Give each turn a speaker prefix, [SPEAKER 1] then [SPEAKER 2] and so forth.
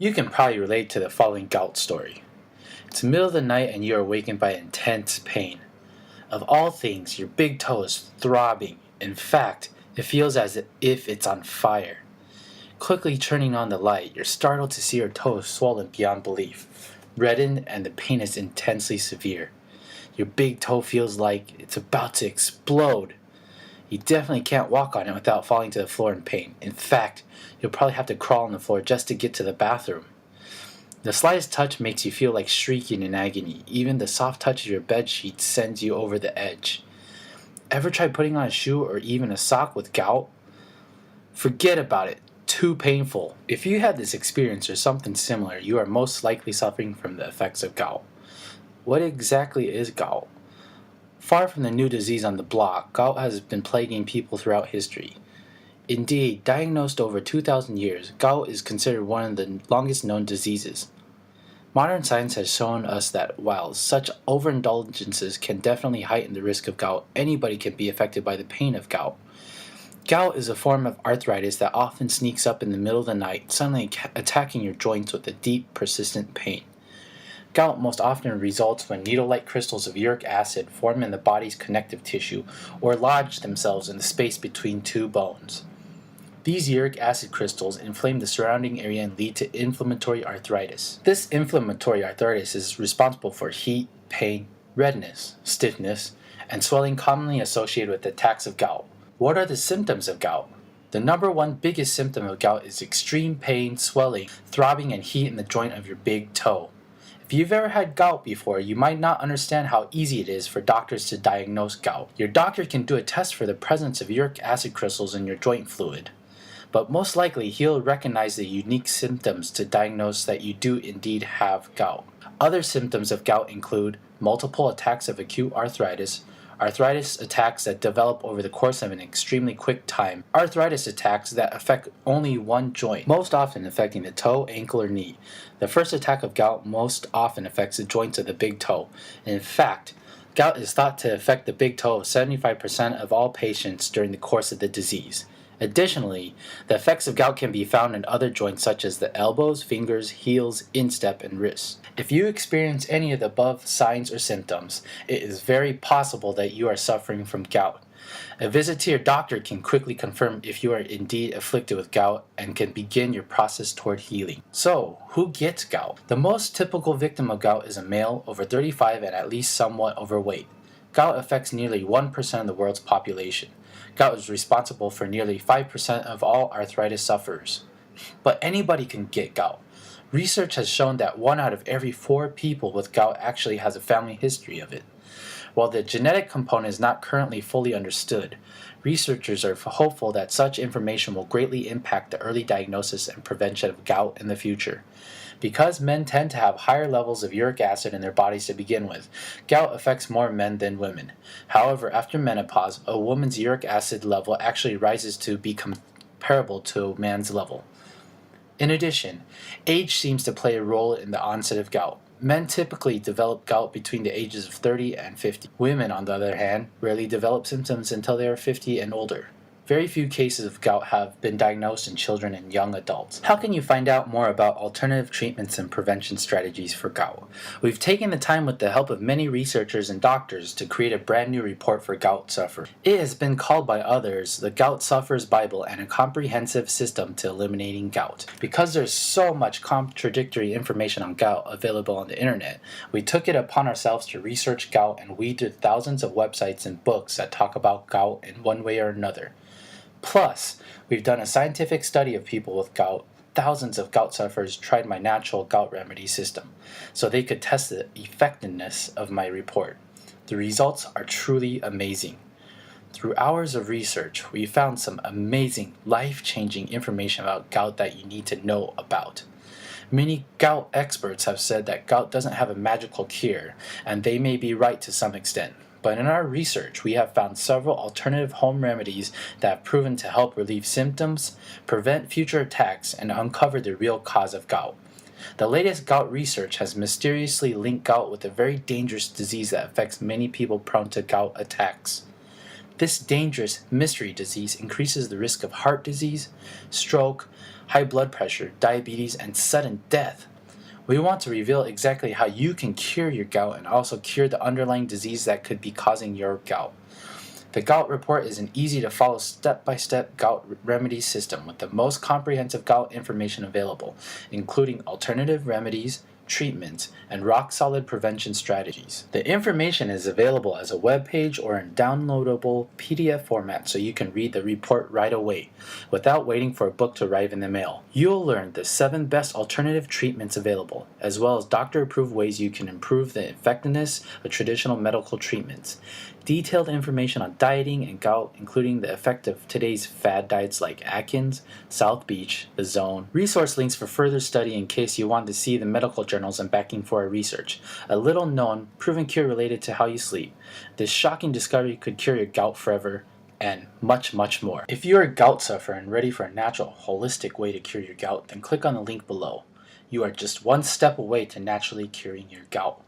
[SPEAKER 1] You can probably relate to the following gout story. It's the middle of the night and you are awakened by intense pain. Of all things, your big toe is throbbing. In fact, it feels as if it's on fire. Quickly turning on the light, you're startled to see your toe swollen beyond belief, reddened, and the pain is intensely severe. Your big toe feels like it's about to explode. You definitely can't walk on it without falling to the floor in pain. In fact, you'll probably have to crawl on the floor just to get to the bathroom. The slightest touch makes you feel like shrieking in agony. Even the soft touch of your bed sheets sends you over the edge. Ever tried putting on a shoe or even a sock with gout? Forget about it. Too painful. If you had this experience or something similar, you are most likely suffering from the effects of gout. What exactly is gout? Far from the new disease on the block, gout has been plaguing people throughout history. Indeed, diagnosed over 2,000 years, gout is considered one of the longest known diseases. Modern science has shown us that while such overindulgences can definitely heighten the risk of gout, anybody can be affected by the pain of gout. Gout is a form of arthritis that often sneaks up in the middle of the night, suddenly attacking your joints with a deep, persistent pain. Gout most often results when needle-like crystals of uric acid form in the body's connective tissue or lodge themselves in the space between two bones. These uric acid crystals inflame the surrounding area and lead to inflammatory arthritis. This inflammatory arthritis is responsible for heat, pain, redness, stiffness, and swelling commonly associated with attacks of gout. What are the symptoms of gout? The number one biggest symptom of gout is extreme pain, swelling, throbbing, and heat in the joint of your big toe. If you've ever had gout before, you might not understand how easy it is for doctors to diagnose gout. Your doctor can do a test for the presence of uric acid crystals in your joint fluid, but most likely he'll recognize the unique symptoms to diagnose that you do indeed have gout. Other symptoms of gout include multiple attacks of acute arthritis, arthritis attacks that develop over the course of an extremely quick time, arthritis attacks that affect only one joint, most often affecting the toe, ankle, or knee. The first attack of gout most often affects the joints of the big toe. In fact, gout is thought to affect the big toe of 75% of all patients during the course of the disease. Additionally, the effects of gout can be found in other joints such as the elbows, fingers, heels, instep, and wrists. If you experience any of the above signs or symptoms, it is very possible that you are suffering from gout. A visit to your doctor can quickly confirm if you are indeed afflicted with gout and can begin your process toward healing. So, who gets gout? The most typical victim of gout is a male over 35 and at least somewhat overweight. Gout affects nearly 1% of the world's population. Gout is responsible for nearly 5% of all arthritis sufferers. But anybody can get gout. Research has shown that 1 out of every 4 people with gout actually has a family history of it. While the genetic component is not currently fully understood, researchers are hopeful that such information will greatly impact the early diagnosis and prevention of gout in the future. Because men tend to have higher levels of uric acid in their bodies to begin with, gout affects more men than women. However, after menopause, a woman's uric acid level actually rises to be comparable to a man's level. In addition, age seems to play a role in the onset of gout. Men typically develop gout between the ages of 30 and 50. Women, on the other hand, rarely develop symptoms until they are 50 and older. Very few cases of gout have been diagnosed in children and young adults. How can you find out more about alternative treatments and prevention strategies for gout? We've taken the time with the help of many researchers and doctors to create a brand new report for gout sufferers. It has been called by others the Gout Sufferer's Bible and a comprehensive system to eliminating gout. Because there's so much contradictory information on gout available on the internet, we took it upon ourselves to research gout and weed through thousands of websites and books that talk about gout in one way or another. Plus, we've done a scientific study of people with gout. Thousands of gout sufferers tried my natural gout remedy system, so they could test the effectiveness of my report. The results are truly amazing. Through hours of research, we found some amazing, life-changing information about gout that you need to know about. Many gout experts have said that gout doesn't have a magical cure, and they may be right to some extent. But in our research, we have found several alternative home remedies that have proven to help relieve symptoms, prevent future attacks, and uncover the real cause of gout. The latest gout research has mysteriously linked gout with a very dangerous disease that affects many people prone to gout attacks. This dangerous mystery disease increases the risk of heart disease, stroke, high blood pressure, diabetes, and sudden death. We want to reveal exactly how you can cure your gout and also cure the underlying disease that could be causing your gout. The Gout Report is an easy to follow step-by-step gout remedy system with the most comprehensive gout information available, including alternative remedies, treatments, and rock-solid prevention strategies. The information is available as a web page or in downloadable PDF format so you can read the report right away, without waiting for a book to arrive in the mail. You'll learn the 7 best alternative treatments available, as well as doctor-approved ways you can improve the effectiveness of traditional medical treatments. Detailed information on dieting and gout, including the effect of today's fad diets like Atkins, South Beach, The Zone. Resource links for further study in case you want to see the medical journals and backing for our research. A little known, proven cure related to how you sleep. This shocking discovery could cure your gout forever, and much, much more. If you're a gout sufferer and ready for a natural, holistic way to cure your gout, then click on the link below. You are just one step away to naturally curing your gout.